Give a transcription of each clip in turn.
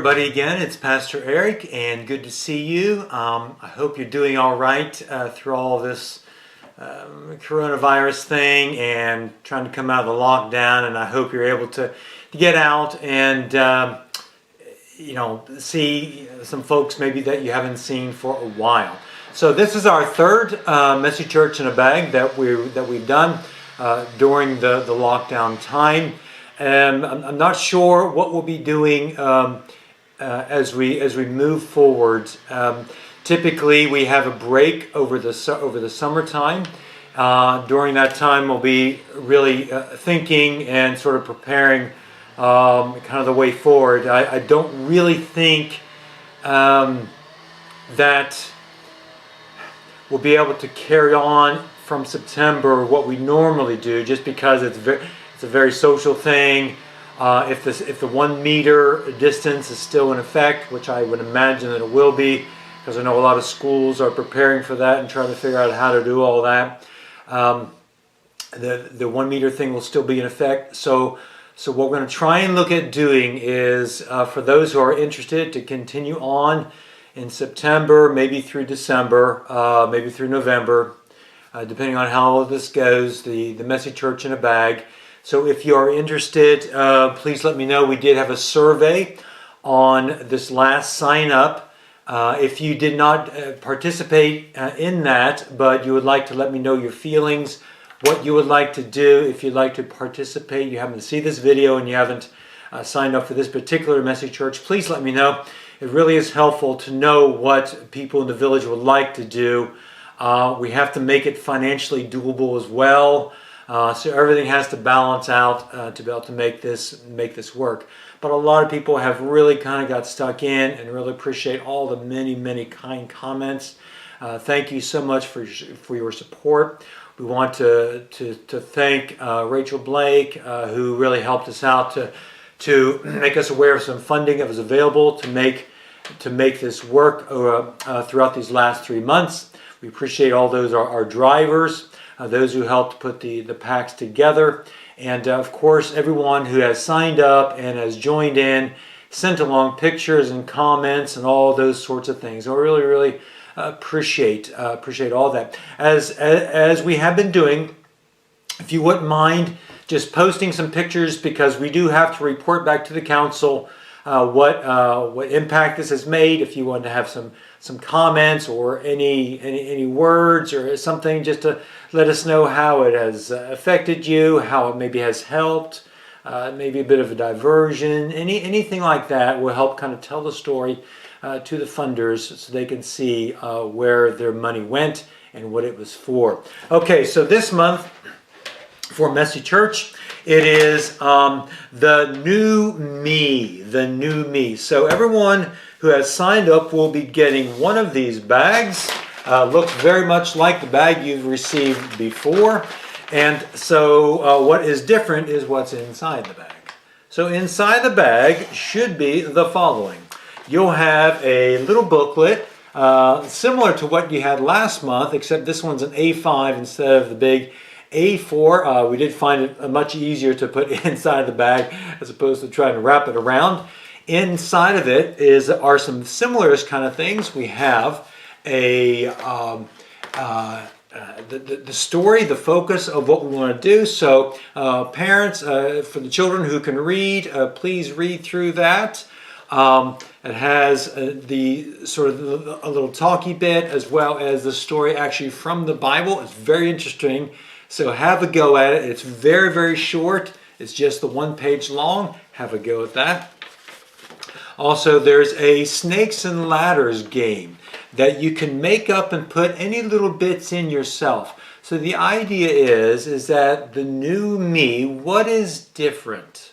everybody again. It's Pastor Eric and good to see you. I hope you're doing all right through all this coronavirus thing and trying to come out of the lockdown, and I hope you're able to get out and see some folks maybe that you haven't seen for a while. So this is our third Messy Church in a Bag that we've done during the lockdown time. I'm not sure what we'll be doing as we move forward. Typically, we have a break over the summertime. During that time, we'll be really thinking and sort of preparing kind of the way forward. I don't really think that we'll be able to carry on from September what we normally do, just because it's a very social thing. If the 1 meter distance is still in effect, which I would imagine that it will be, because I know a lot of schools are preparing for that and trying to figure out how to do all that. The 1 meter thing will still be in effect. So what we're going to try and look at doing is, for those who are interested, to continue on in September, maybe through December, maybe through November, depending on how this goes, the Messy Church in a Bag. So if you are interested, please let me know. We did have a survey on this last sign up. If you did not participate in that, but you would like to let me know your feelings, what you would like to do, if you'd like to participate, you happen to see this video and you haven't signed up for this particular Messy Church, please let me know. It really is helpful to know what people in the village would like to do. We have to make it financially doable as well. So everything has to balance out to be able to make this work. But a lot of people have really kind of got stuck in, and really appreciate all the many kind comments. Thank you so much for your support. We want to thank Rachel Blake, who really helped us out to make us aware of some funding that was available to make this work throughout these last 3 months. We appreciate all those our drivers. Those who helped put the packs together, and of course everyone who has signed up and has joined in, sent along pictures and comments and all those sorts of things. I really appreciate all that. As we have been doing, if you wouldn't mind just posting some pictures, because we do have to report back to the council what impact this has made. If you want to have some comments or any words or something, just to let us know how it has affected you, how it maybe has helped, maybe a bit of a diversion, anything like that will help kind of tell the story to the funders so they can see where their money went and what it was for. Okay, so this month for Messy Church, it is the new me. So everyone who has signed up will be getting one of these bags. Looks very much like the bag you've received before. And so what is different is what's inside the bag. So inside the bag should be the following. You'll have a little booklet similar to what you had last month, except this one's an A5 instead of the big A4. We did find it much easier to put inside the bag as opposed to trying to wrap it around. Inside of it are some similar kind of things. We have the story, the focus of what we want to do. So parents, for the children who can read, please read through that. It has the sort of a little talky bit, as well as the story actually from the Bible. It's very interesting. So have a go at it. It's very short. It's just the 1 page long. Have a go at that. Also, there's a snakes and ladders game that you can make up and put any little bits in yourself. So the idea is that the new me, what is different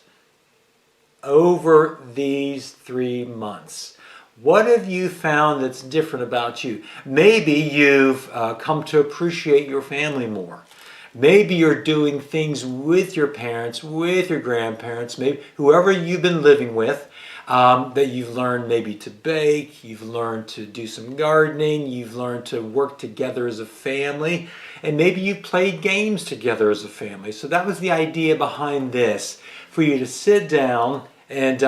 over these 3 months? What have you found that's different about you? Maybe you've come to appreciate your family more. Maybe you're doing things with your parents, with your grandparents, maybe whoever you've been living with, that you've learned maybe to bake, you've learned to do some gardening, you've learned to work together as a family, and maybe you've played games together as a family. So that was the idea behind this, for you to sit down And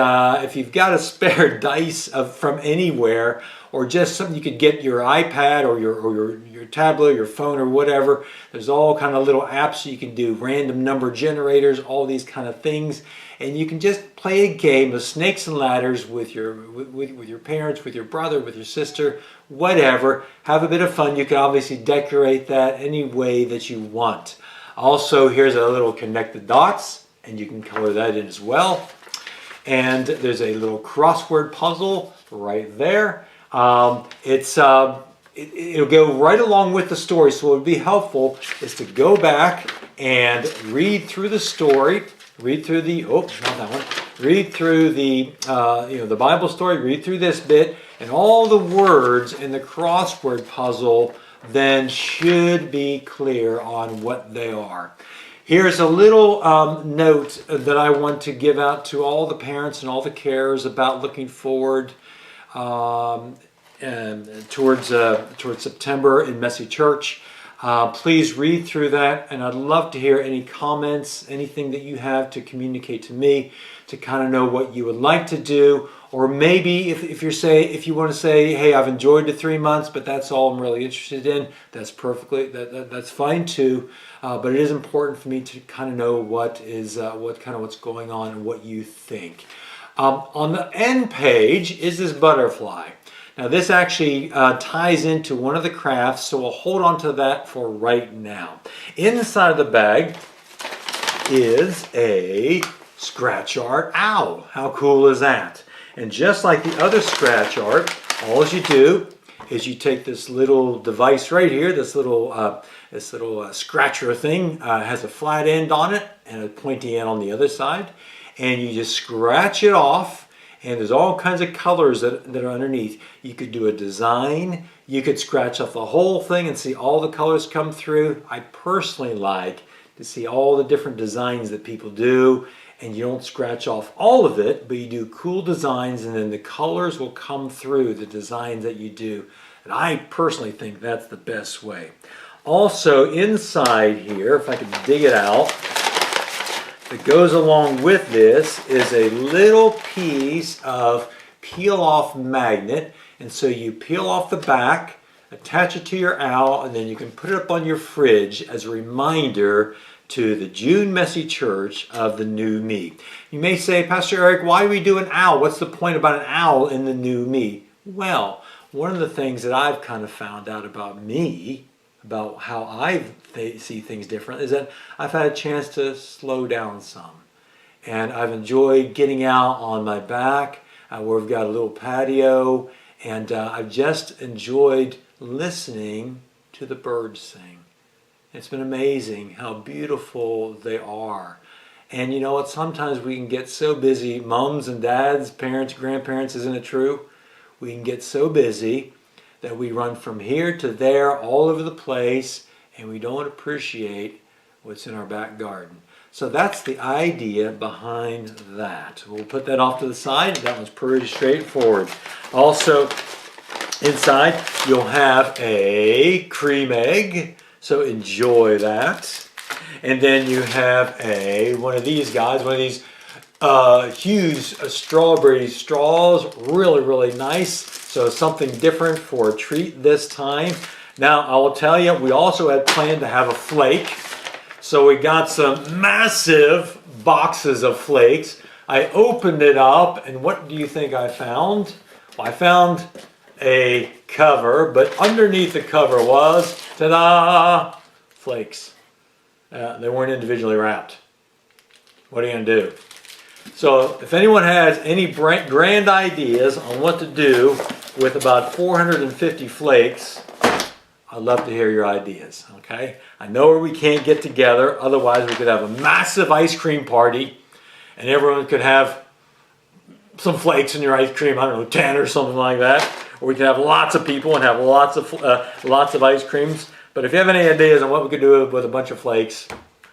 if you've got a spare dice from anywhere, or just something you could get your iPad or your tablet, your phone or whatever, there's all kind of little apps you can do, random number generators, all these kind of things. And you can just play a game of snakes and ladders with your parents, with your brother, with your sister, whatever. Have a bit of fun. You can obviously decorate that any way that you want. Also, here's a little connect the dots, and you can color that in as well. And there's a little crossword puzzle right there. It'll go right along with the story, so what would be helpful is to go back and read through the story, read through the, oh, not that one, read through the, the Bible story, read through this bit, and all the words in the crossword puzzle then should be clear on what they are. Here's a little note that I want to give out to all the parents and all the carers about looking forward towards September in Messy Church. Please read through that, and I'd love to hear any comments, anything that you have to communicate to me to kind of know what you would like to do. Or maybe if you want to say, hey, I've enjoyed the 3 months, but that's all I'm really interested in, that's that's fine too. But it is important for me to kind of know what's going on and what you think. On the end page is this butterfly. Now this actually ties into one of the crafts, so we'll hold on to that for right now. Inside of the bag is a scratch art owl. How cool is that? And just like the other scratch art, all you do is you take this little device right here, this little scratcher thing, has a flat end on it and a pointy end on the other side, and you just scratch it off, and there's all kinds of colors that are underneath. You could do a design, you could scratch off the whole thing and see all the colors come through. I personally like to see all the different designs that people do, and you don't scratch off all of it, but you do cool designs, and then the colors will come through the designs that you do. And I personally think that's the best way. Also inside here, if I can dig it out, that goes along with this is a little piece of peel-off magnet. And so you peel off the back, attach it to your owl, and then you can put it up on your fridge as a reminder to the June Messy Church of the new me. You may say, Pastor Eric, why do we do an owl? What's the point about an owl in the new me? Well, one of the things that I've kind of found out about me, about how I see things different, is that I've had a chance to slow down some. And I've enjoyed getting out on my back where we've got a little patio, and I've just enjoyed listening to the birds sing. It's been amazing how beautiful they are. And you know what? Sometimes we can get so busy, moms and dads, parents, grandparents, isn't it true? We can get so busy that we run from here to there all over the place, and we don't appreciate what's in our back garden. So that's the idea behind that. We'll put that off to the side. That one's pretty straightforward. Also, inside you'll have a cream egg. So enjoy that. And then you have one of these guys, one of these huge strawberry straws, really nice. So something different for a treat this time. Now I will tell you, we also had planned to have a flake. So we got some massive boxes of flakes. I opened it up, and what do you think I found? Well, I found a cover, but underneath the cover was, ta-da, flakes. They weren't individually wrapped. What are you going to do? So if anyone has any grand ideas on what to do with about 450 flakes, I'd love to hear your ideas, okay? I know we can't get together, otherwise we could have a massive ice cream party, and everyone could have some flakes in your ice cream, I don't know, 10 or something like that. Or we could have lots of people and have lots of ice creams. But if you have any ideas on what we could do with a bunch of flakes,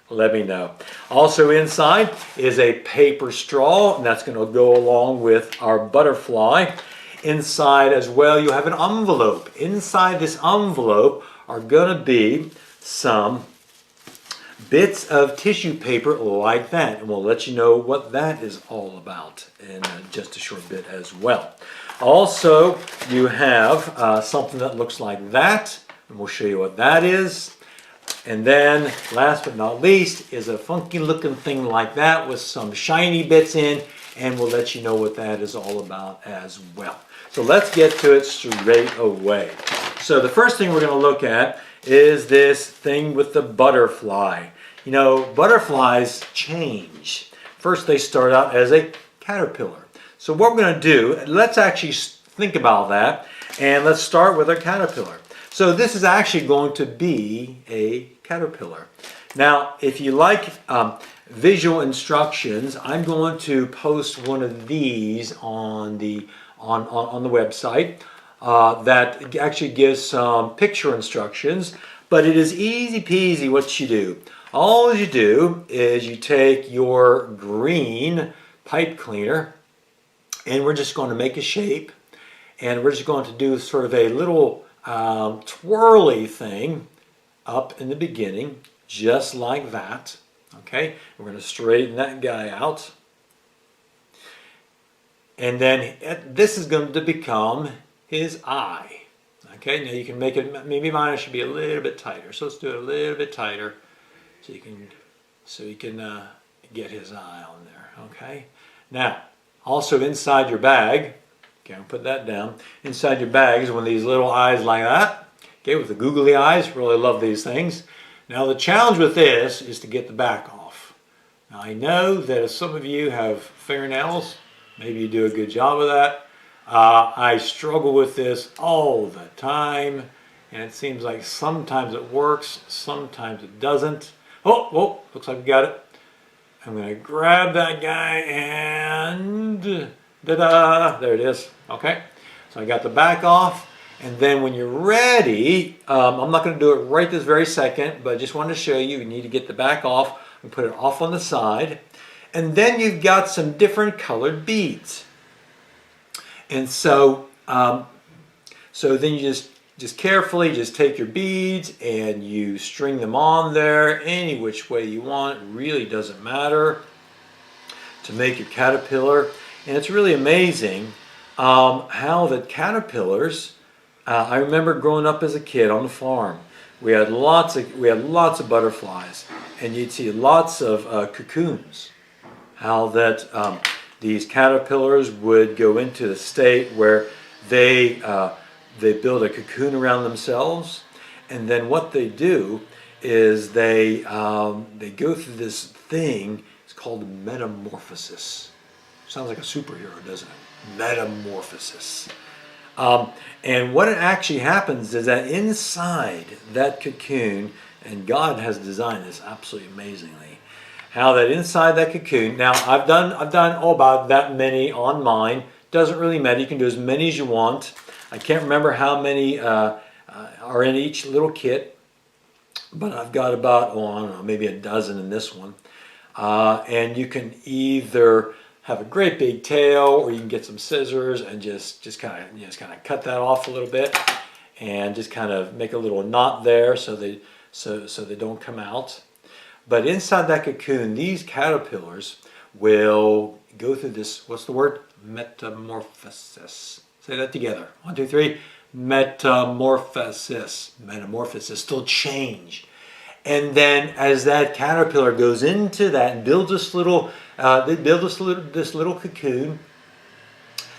let me know. Also inside is a paper straw, and that's going to go along with our butterfly. Inside as well, you have an envelope. Inside this envelope are going to be some bits of tissue paper like that, and we'll let you know what that is all about in just a short bit as well. Also, you have something that looks like that, and we'll show you what that is. And then, last but not least, is a funky looking thing like that with some shiny bits in, and we'll let you know what that is all about as well. So let's get to it straight away. So the first thing we're going to look at is this thing with the butterfly. You know, butterflies change. First they start out as a caterpillar. So what we're going to do, let's actually think about that, and let's start with a caterpillar. So this is actually going to be a caterpillar. Now, if you like visual instructions, I'm going to post one of these on the website that actually gives some picture instructions, but it is easy peasy what you do. All you do is you take your green pipe cleaner, and we're just going to make a shape, and we're just going to do sort of a little twirly thing up in the beginning, just like that. Okay, we're going to straighten that guy out. And then this is going to become his eye. Okay, now you can make it, maybe mine should be a little bit tighter. So let's do it a little bit tighter so you can get his eye on there. Okay, now also inside your bag, okay, I'll put that down. Inside your bag is one of these little eyes like that. Okay, with the googly eyes, really love these things. Now the challenge with this is to get the back off. Now I know that if some of you have fingernails, maybe you do a good job of that. I struggle with this all the time, and it seems like sometimes it works, sometimes it doesn't. Oh, looks like we got it. I'm going to grab that guy and da-da, there it is. Okay, so I got the back off, and then when you're ready, I'm not going to do it right this very second, but I just wanted to show you, you need to get the back off and put it off on the side. And then you've got some different colored beads. And so, then you just carefully just take your beads and you string them on there any which way you want. It really doesn't matter to make your caterpillar. And it's really amazing how the caterpillars, I remember growing up as a kid on the farm, we had lots of butterflies, and you'd see lots of cocoons. How that these caterpillars would go into the state where they build a cocoon around themselves, and then what they do is they go through this thing. It's called metamorphosis. Sounds like a superhero, doesn't it? Metamorphosis. And what actually happens is that inside that cocoon, and God has designed this absolutely amazingly, how that inside that cocoon, now I've done about that many on mine. Doesn't really matter. You can do as many as you want. I can't remember how many are in each little kit, but I've got about, I don't know, maybe a dozen in this one. And you can either have a great big tail, or you can get some scissors and just kind of cut that off a little bit, and just kind of make a little knot there so they don't come out. But inside that cocoon, these caterpillars will go through this, what's the word? Metamorphosis. Say that together. 1, 2, 3. Metamorphosis. Metamorphosis. They'll change. And then as that caterpillar goes into that and builds this little, this little cocoon,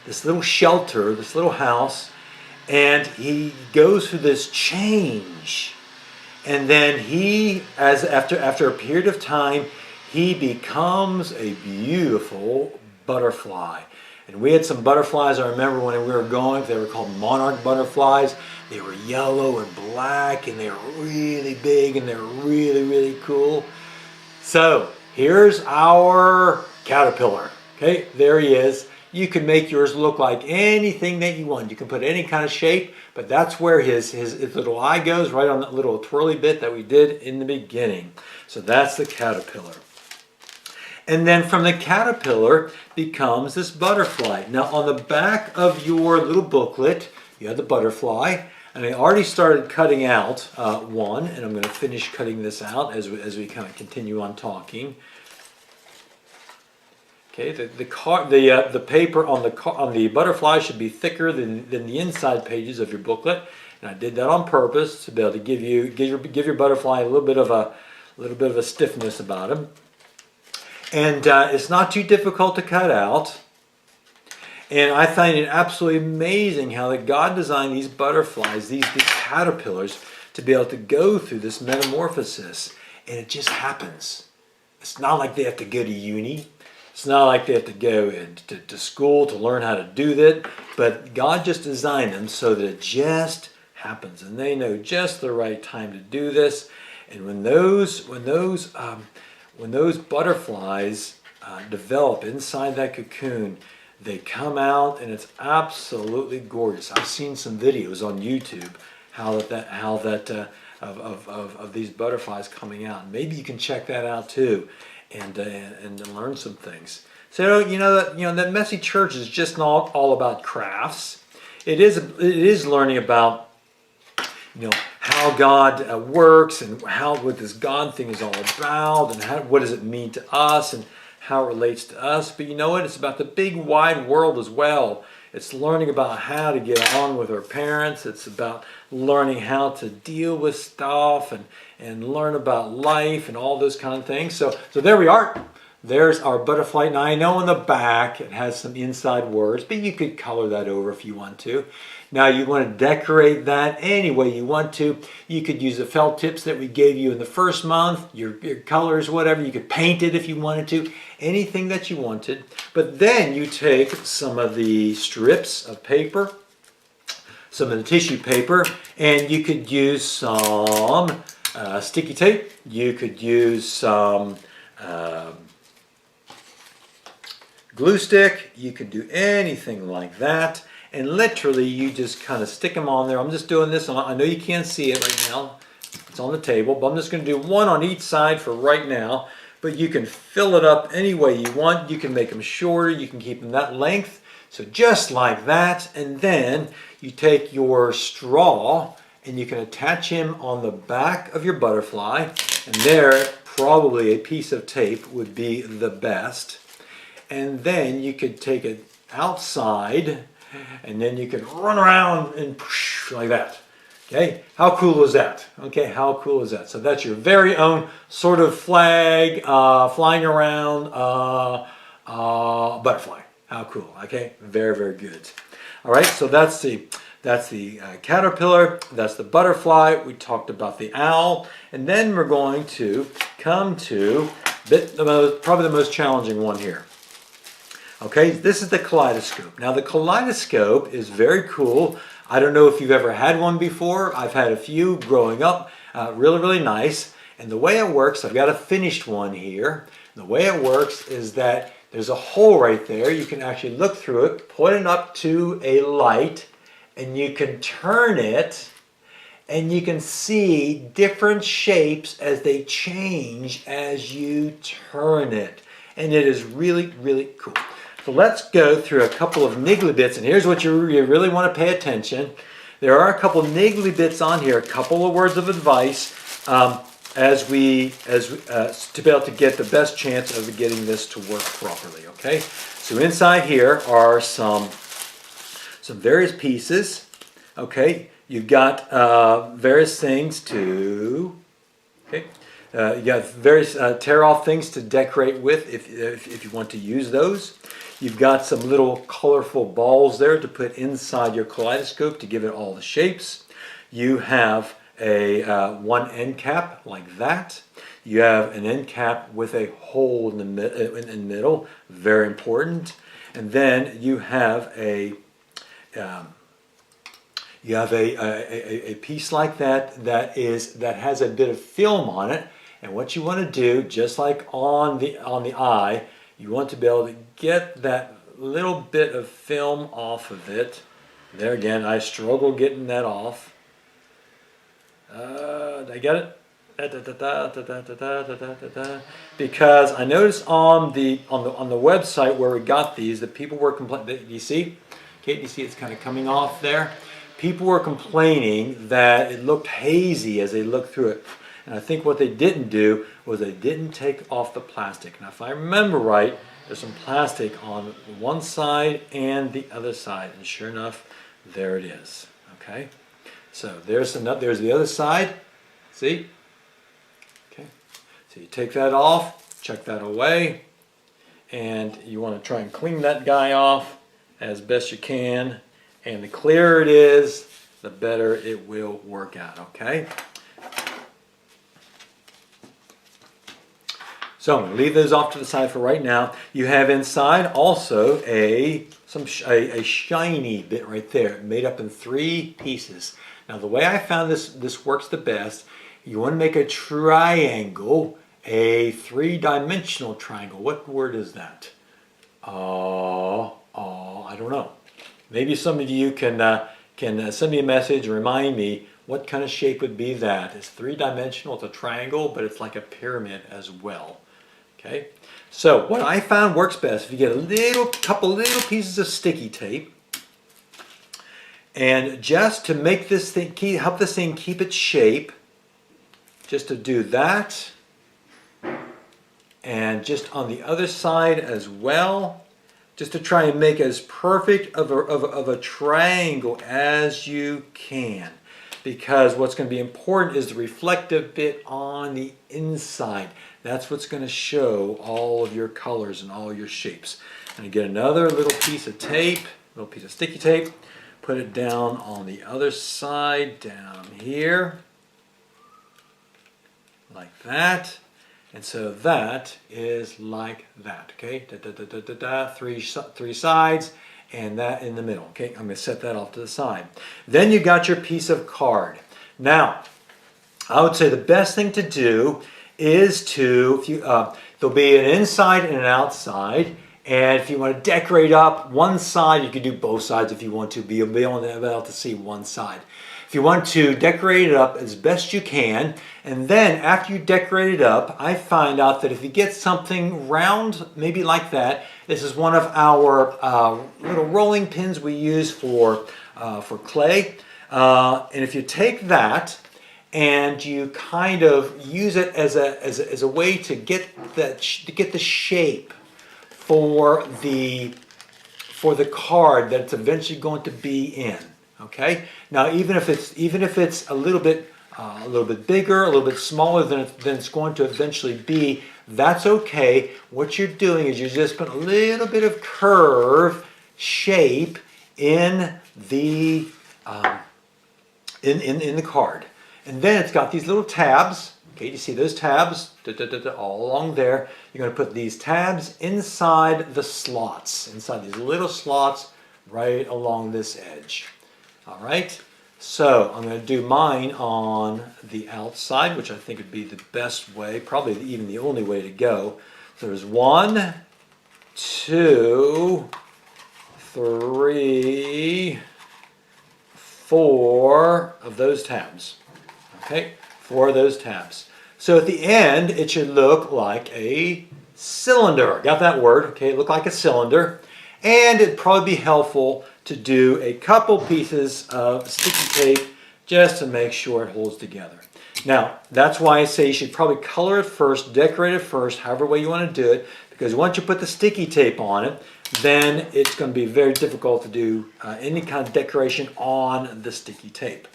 this little shelter, this little house, and he goes through this change. And then he, after a period of time, he becomes a beautiful butterfly. And we had some butterflies, I remember when we were going, they were called monarch butterflies. They were yellow and black, and they were really big, and they were really, really cool. So here's our caterpillar. Okay, there he is. You can make yours look like anything that you want. You can put any kind of shape, but that's where his little eye goes, right on that little twirly bit that we did in the beginning. So that's the caterpillar. And then from the caterpillar becomes this butterfly. Now on the back of your little booklet, you have the butterfly. And I already started cutting out one, and I'm going to finish cutting this out as we kind of continue on talking. Okay, the paper on the butterfly should be thicker than the inside pages of your booklet, and I did that on purpose to be able to give your butterfly a little bit of a stiffness about him. And it's not too difficult to cut out. And I find it absolutely amazing how that God designed these butterflies, these caterpillars, to be able to go through this metamorphosis. And it just happens. It's not like they have to go to uni. It's not like they have to go to school to learn how to do that. But God just designed them so that it just happens. And they know just the right time to do this. And when those butterflies develop inside that cocoon, they come out and it's absolutely gorgeous. I've seen some videos on YouTube of these butterflies coming out. Maybe you can check that out too, and learn some things. So that Messy Church is just not all about crafts. It is learning about how God works and what this God thing is all about, and what does it mean to us, and how it relates to us. But you know what? It's about the big wide world as well. It's learning about how to get on with our parents. It's about learning how to deal with stuff and learn about life and all those kind of things. So there we are. There's our butterfly. Now I know on the back it has some inside words, but you could color that over if you want to. Now you want to decorate that any way you want to. You could use the felt tips that we gave you in the first month, your colors, whatever. You could paint it if you wanted to, anything that you wanted. But then you take some of the strips of paper, some of the tissue paper, and you could use some sticky tape. You could use some glue stick. You could do anything like that. And literally, you just kind of stick them on there. I'm just doing this. I know you can't see it right now. It's on the table. But I'm just going to do one on each side for right now. But you can fill it up any way you want. You can make them shorter. You can keep them that length. So just like that. And then you take your straw and you can attach him on the back of your butterfly. And there, probably a piece of tape would be the best. And then you could take it outside, and then you can run around and like that. Okay, how cool is that? Okay, how cool is that? So that's your very own sort of flag flying around butterfly. How cool? Okay, very, very good. All right, so that's the caterpillar. That's the butterfly. We talked about the owl, and then we're going to come to probably the most challenging one here. Okay, this is the kaleidoscope. Now the kaleidoscope is very cool. I don't know if you've ever had one before. I've had a few growing up. Really, really nice. And the way it works, I've got a finished one here. The way it works is that there's a hole right there. You can actually look through it, point it up to a light, and you can turn it, and you can see different shapes as they change as you turn it. And it is really, really cool. So let's go through a couple of niggly bits, and here's what you really want to pay attention. There are a couple of niggly bits on here, a couple of words of advice as to be able to get the best chance of getting this to work properly. Okay, so inside here are some various pieces. Okay, you've got various things to. Okay. You got various tear-off things to decorate with if you want to use those. You've got some little colorful balls there to put inside your kaleidoscope to give it all the shapes. You have a one end cap like that. You have an end cap with a hole in the middle, very important. And then you have a piece like that has a bit of film on it. And what you want to do, just like on the eye, you want to be able to get that little bit of film off of it. There again, I struggle getting that off. Did I get it? Because I noticed on the website where we got these, that people were complaining. You see? Okay, you see it's kind of coming off there. people were complaining that it looked hazy as they looked through it. And I think what they didn't do was they didn't take off the plastic. Now, if I remember right, there's some plastic on one side and the other side. And sure enough, there it is. Okay? So there's the other side. See? Okay. So you take that off, check that away, and you want to try and clean that guy off as best you can. And the clearer it is, the better it will work out. Okay? So I'm going to leave those off to the side for right now. You have inside also a shiny bit right there, made up in 3 pieces. Now the way I found this works the best, you want to make a triangle, a 3-dimensional triangle. What word is that? I don't know. Maybe some of you can send me a message and remind me what kind of shape would be that. It's 3-dimensional, it's a triangle, but it's like a pyramid as well. Okay, so what I found works best, if you get a couple little pieces of sticky tape, and just to make this thing, help this thing keep its shape, just to do that, and just on the other side as well, just to try and make as perfect of a triangle as you can. Because what's going to be important is the reflective bit on the inside. That's what's going to show all of your colors and all your shapes. And you get another little piece of tape, little piece of sticky tape, put it down on the other side, down here, like that. And so that is like that, okay? Three sides, and that in the middle, okay? I'm going to set that off to the side. Then you got your piece of card. Now, I would say the best thing to do is to, there'll be an inside and an outside, and if you want to decorate up one side, you can do both sides if you want to, you'll be able to see one side. If you want to decorate it up as best you can, and then after you decorate it up, I find out that if you get something round, maybe like that, this is one of our little rolling pins we use for clay, and if you take that and you kind of use it as a way to get the shape for the card that it's eventually going to be in. Okay. Now, even if it's a little bit bigger, a little bit smaller than it's going to eventually be, that's okay. What you're doing is you're just putting a little bit of curve shape in the in the card, and then it's got these little tabs. Okay, you see those tabs all along there. You're going to put these tabs inside the slots, inside these little slots right along this edge. All right, so I'm going to do mine on the outside, which I think would be the best way, probably even the only way to go. So there's 1, 2, 3, 4 of those tabs. Okay, 4 of those tabs. So at the end, it should look like a cylinder. Got that word? Okay, look like a cylinder. And it'd probably be helpful to do a couple pieces of sticky tape just to make sure it holds together. Now, that's why I say you should probably color it first, decorate it first, however way you want to do it, because once you put the sticky tape on it, then it's going to be very difficult to do any kind of decoration on the sticky tape.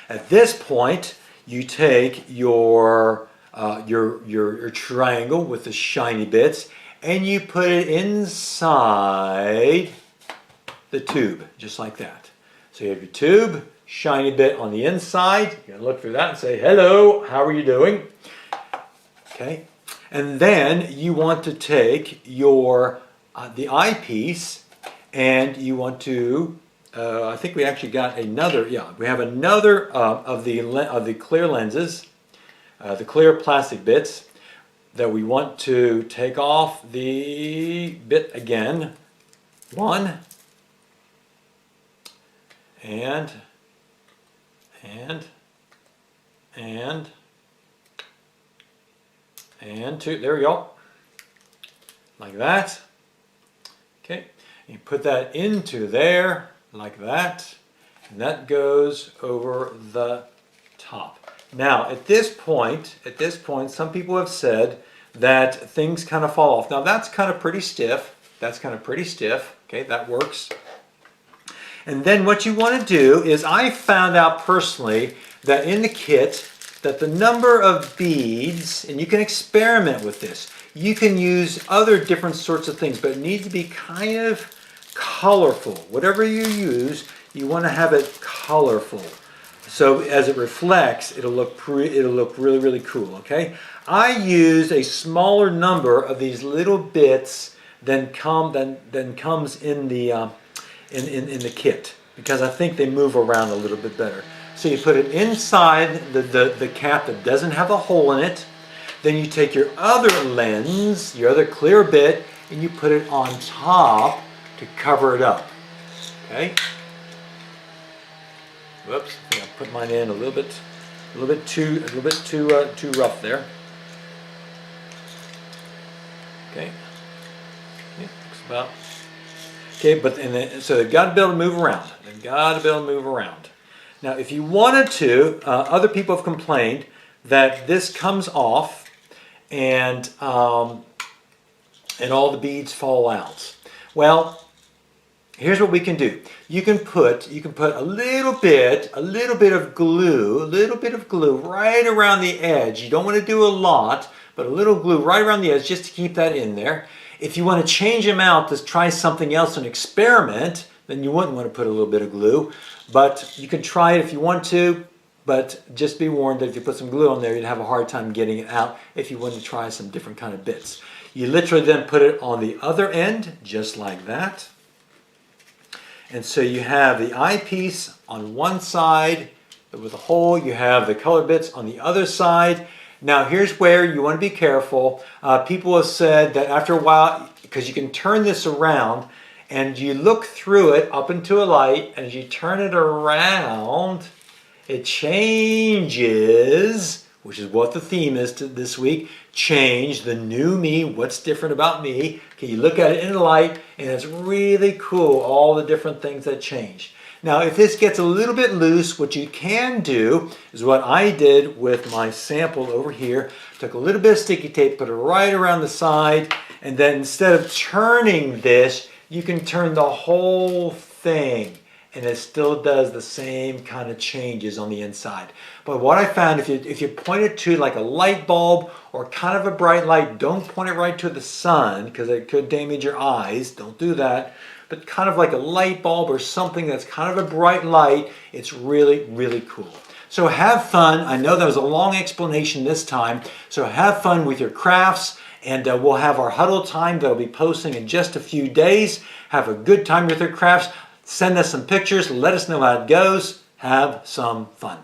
At this point, you take your triangle with the shiny bits and you put it inside the tube, just like that. So you have your tube, shiny bit on the inside. You can look through that and say, hello, how are you doing? Okay. And then you want to take your the eyepiece, and you want to, I think we actually got another, we have another of the clear lenses, the clear plastic bits, that we want to take off the bit again. 1 and 2. There we go. Like that. Okay. You put that into there like that. And that goes over the top. Now, at this point, some people have said that things kind of fall off. Now, that's kind of pretty stiff. Okay, that works. And then what you want to do is, I found out personally that in the kit, that the number of beads, and you can experiment with this, you can use other different sorts of things, but it needs to be kind of colorful. Whatever you use, you want to have it colorful. So as it reflects, it'll look really, really cool, okay? I used a smaller number of these little bits than comes in the kit, because I think they move around a little bit better. So you put it inside the cap that doesn't have a hole in it. Then you take your other lens, your other clear bit, and you put it on top to cover it up. Okay. Whoops! I think I put mine in a little bit too rough there. Okay. Looks about. Okay, but so they've got to be able to move around. Now, if you wanted to, other people have complained that this comes off and all the beads fall out. Well, here's what we can do. You can put a little bit of glue right around the edge. You don't want to do a lot, but a little glue right around the edge just to keep that in there. If you want to change them out to try something else and experiment, then you wouldn't want to put a little bit of glue. But you can try it if you want to, but just be warned that if you put some glue on there, you'd have a hard time getting it out if you want to try some different kind of bits. You literally then put it on the other end, just like that. And so you have the eyepiece on one side with a hole. You have the color bits on the other side. Now here's where you want to be careful. People have said that after a while, because you can turn this around and you look through it up into a light, and as you turn it around, it changes, which is what the theme is this week. Change, the new me, what's different about me. Okay, you look at it in the light, and it's really cool, all the different things that change. Now, if this gets a little bit loose, what you can do is what I did with my sample over here. Took a little bit of sticky tape, put it right around the side, and then instead of turning this, you can turn the whole thing, and it still does the same kind of changes on the inside. But what I found, if you point it to like a light bulb or kind of a bright light, don't point it right to the sun because it could damage your eyes. Don't do that. But kind of like a light bulb or something that's kind of a bright light, it's really, really cool. So have fun. I know that was a long explanation this time. So have fun with your crafts, and we'll have our huddle time that'll be posting in just a few days. Have a good time with your crafts. Send us some pictures. Let us know how it goes. Have some fun.